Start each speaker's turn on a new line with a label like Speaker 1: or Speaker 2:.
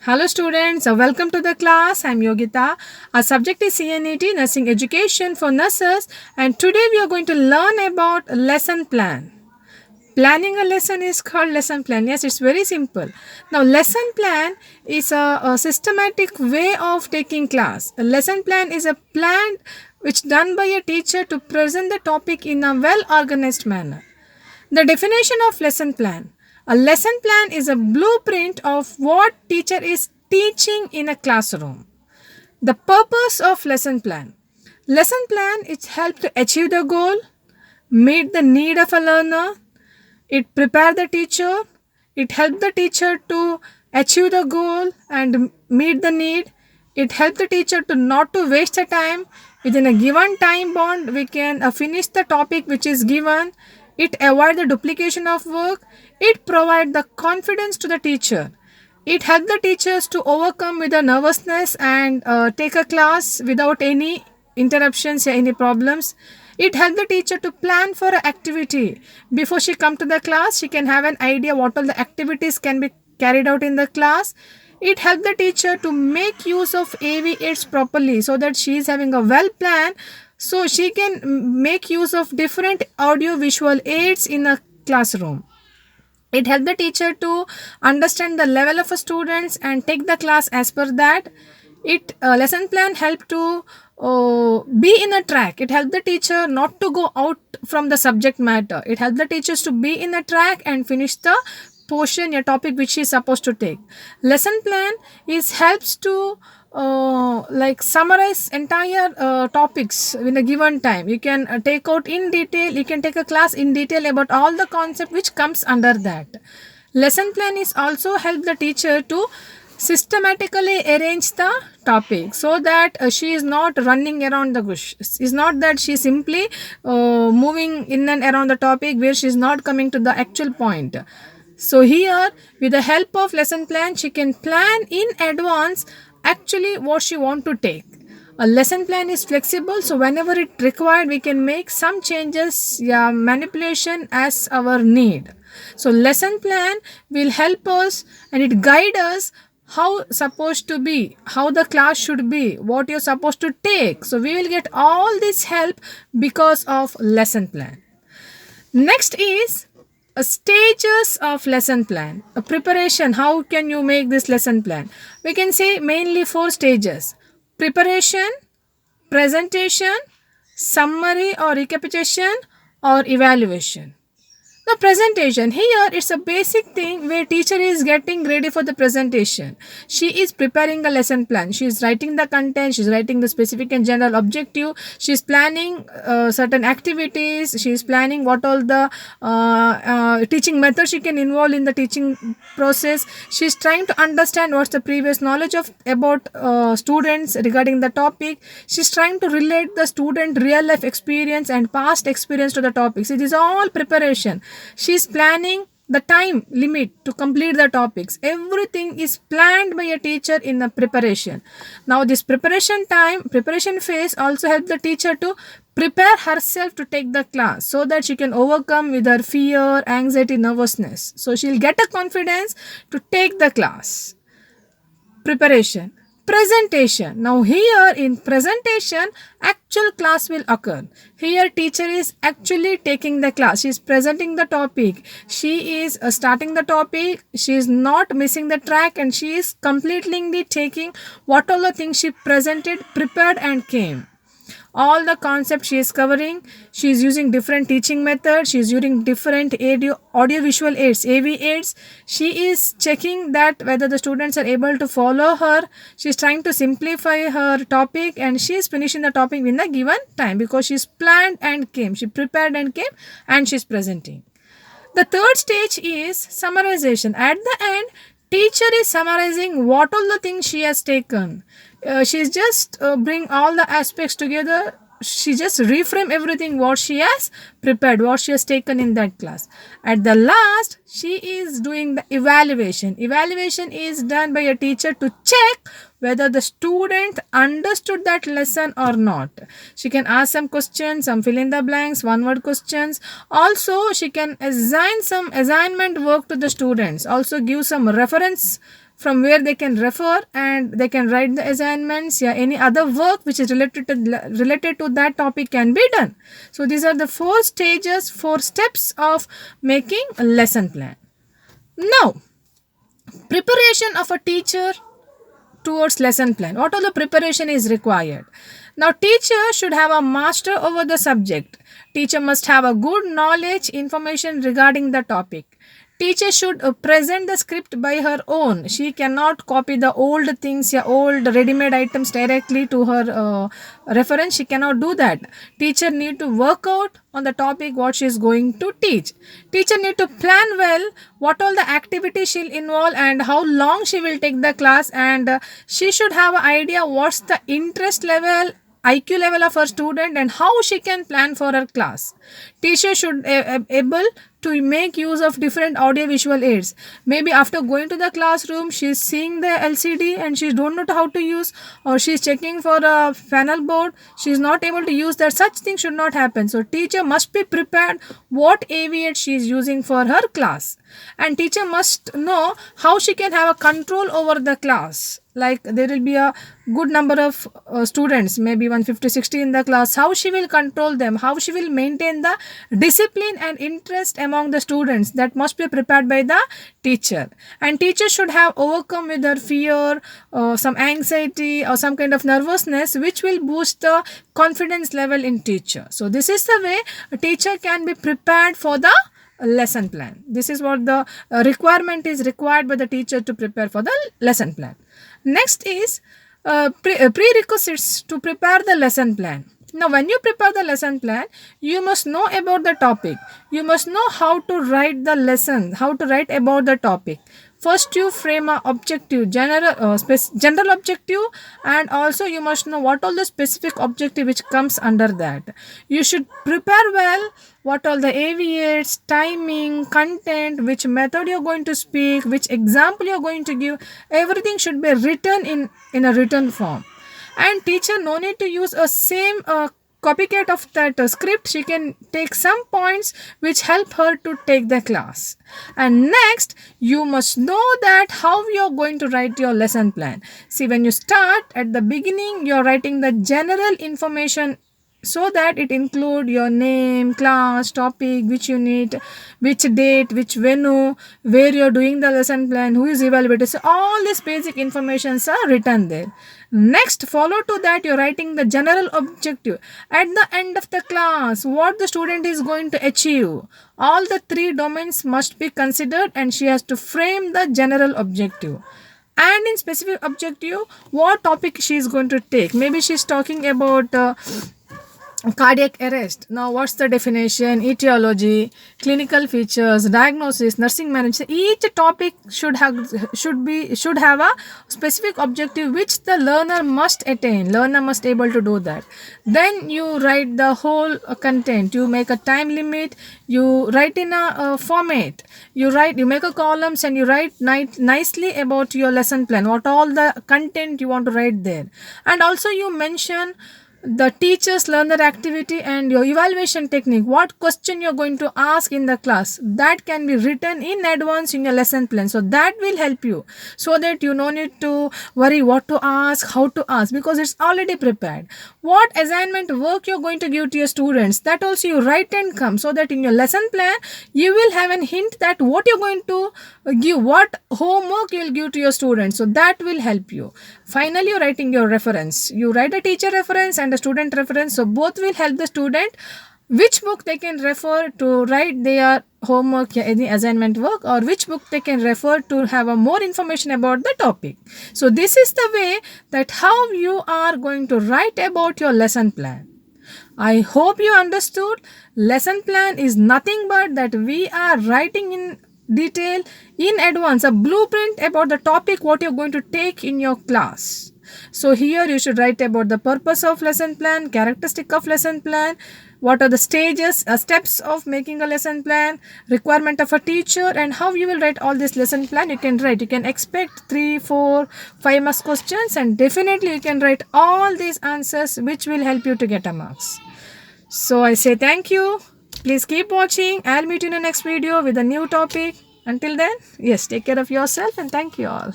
Speaker 1: Hello students, welcome to the class. I am Yogita. Our subject is CNET, Nursing Education for Nurses, and today we are going to learn about lesson plan. Planning a lesson is called lesson plan. Yes, it's very simple. Now, lesson plan is a systematic way of taking class. A lesson plan is a plan which done by a teacher to present the topic in a well organized manner. The definition of lesson plan. A lesson plan is a blueprint of what teacher is teaching in a classroom. The purpose of lesson plan. Lesson plan is help to achieve the goal, meet the need of a learner, it prepare the teacher, it help the teacher to achieve the goal and meet the need, it help the teacher to not to waste the time. Within a given time bond we can finish the topic which is given. It avoid the duplication of work. It provide the confidence to the teacher. It help the teachers to overcome with the nervousness and take a class without any interruptions or any problems. It help the teacher to plan for an activity. Before she come to the class, she can have an idea what all the activities can be carried out in the class. It help the teacher to make use of AV aids properly so that she is having a well plan, so she can make use of different audio visual aids in a classroom. It helps the teacher to understand the level of a students and take the class as per that. It lesson plan help to be in a track. It helps the teacher not to go out from the subject matter. It helps the teachers to be in a track and finish the portion or topic which she is supposed to take. Lesson plan is helps to like summarize entire topics in a given time. You can take out in detail, you can take a class in detail about all the concept which comes under that. Lesson plan is also help the teacher to systematically arrange the topic so that she is not running around the bush. It's not that she simply moving in and around the topic where she is not coming to the actual point. So here, with the help of lesson plan, she can plan in advance actually what she want to take. A lesson plan is flexible, so whenever it required, we can make some changes, manipulation as our need. So lesson plan will help us and it guide us how supposed to be, how the class should be, what you're supposed to take. So we will get all this help because of lesson plan. Next is stages of lesson plan. A preparation. How can you make this lesson plan? We can say mainly 4 stages: preparation, presentation, summary or recapitulation, or evaluation. The presentation, here it's a basic thing where teacher is getting ready for the presentation. She is preparing a lesson plan. She is writing the content, she is writing the specific and general objective, she is planning certain activities, she is planning what all the teaching methods she can involve in the teaching process. She is trying to understand what's the previous knowledge of about students regarding the topic. She is trying to relate the student real life experience and past experience to the topics. It is all preparation. She is planning the time limit to complete the topics. Everything is planned by a teacher in the preparation. Now this preparation phase also helps the teacher to prepare herself to take the class so that she can overcome with her fear, anxiety, nervousness. So she'll get a confidence to take the class. Preparation. Presentation. Now here in presentation, actual class will occur. Here teacher is actually taking the class. She is presenting the topic. She is starting the topic. She is not missing the track and she is completely taking what all the things she presented, prepared and came. All the concepts she is covering. She is using different teaching methods. She is using different audio visual aids, AV aids. She is checking that whether the students are able to follow her. She is trying to simplify her topic and she is finishing the topic in the given time because she is planned and came. She prepared and came and she is presenting. The third stage is summarization. At the end, teacher is summarizing what all the things she has taken. She is just bring all the aspects together. She just reframe everything what she has prepared, what she has taken in that class. At the last, she is doing the evaluation. Evaluation is done by a teacher to check whether the student understood that lesson or not. She can ask some questions, some fill in the blanks, one word questions. Also, she can assign some assignment work to the students. Also give some reference from where they can refer and they can write the assignments. Yeah, any other work which is related to that topic can be done. So these are the 4 steps of making a lesson plan. Now, preparation of a teacher towards lesson plan. What all the preparation is required? Now, teacher should have a master over the subject. Teacher must have a good knowledge, information regarding the topic. Teacher should present the script by her own. She cannot copy the old things, yeah, old ready-made items directly to her reference. She cannot do that. Teacher need to work out on the topic what she is going to teach. Teacher need to plan well what all the activities she'll involve and how long she will take the class, and she should have an idea what's the interest level, IQ level of her student, and how she can plan for her class. Teacher should able to make use of different audio visual aids. Maybe after going to the classroom, she is seeing the LCD and she don't know how to use, or she is checking for a panel board. She is not able to use that. Such things should not happen. So teacher must be prepared what AV aid she is using for her class, and teacher must know how she can have a control over the class. Like there will be a good number of students, maybe 150-60 in the class. How she will control them, how she will maintain the discipline and interest among the students, that must be prepared by the teacher. And teacher should have overcome with her fear, some anxiety or some kind of nervousness, which will boost the confidence level in teacher. So this is the way a teacher can be prepared for the lesson plan. This is what the requirement is required by the teacher to prepare for the lesson plan. Next is prerequisites to prepare the lesson plan. Now, when you prepare the lesson plan, you must know about the topic. You must know how to write the lesson, how to write about the topic. First, you frame a objective, general objective, and also you must know what all the specific objective which comes under that. You should prepare well what all the aviates, timing, content, which method you're going to speak, which example you're going to give. Everything should be written in a written form. And teacher no need to use a same copycat of that script. She can take some points which help her to take the class. And next, you must know that how you're going to write your lesson plan. See, when you start at the beginning, you're writing the general information, so that it include your name, class, topic, which unit, which date, which venue, where you're doing the lesson plan, who is evaluated. So all these basic informations are written there. Next, follow to that, you're writing the general objective. At the end of the class, what the student is going to achieve. All the 3 domains must be considered, and she has to frame the general objective. And in specific objective, what topic she is going to take. Maybe she's talking about cardiac arrest. Now, what's the definition, etiology, clinical features, diagnosis, nursing management. Each topic should have a specific objective which the learner must attain. Learner must able to do that. Then you write the whole content. You make a time limit. You write in a format. You make a columns and you write nicely about your lesson plan. What all the content you want to write there, and also you mention the teacher's learner activity and your evaluation technique. What question you're going to ask in the class, that can be written in advance in your lesson plan. So that will help you, so that you no need to worry what to ask, how to ask, because it's already prepared. What assignment work you're going to give to your students, that also you write and come, so that in your lesson plan you will have a hint that what you're going to give, what homework you will give to your students. So that will help you. Finally, you're writing your reference. You write a teacher reference and a student reference. So both will help the student which book they can refer to write their homework, any assignment work, or which book they can refer to have a more information about the topic. So this is the way that how you are going to write about your lesson plan. I hope you understood. Lesson plan is nothing but that we are writing in detail in advance a blueprint about the topic what you're going to take in your class. So here you should write about the purpose of lesson plan, characteristic of lesson plan, what are the steps of making a lesson plan, requirement of a teacher, and how you will write all this lesson plan. You can expect 3, 4, 5 marks questions, and definitely you can write all these answers which will help you to get a marks. So I say thank you. Please keep watching. I'll meet you in the next video with a new topic. Until then, yes, take care of yourself and thank you all.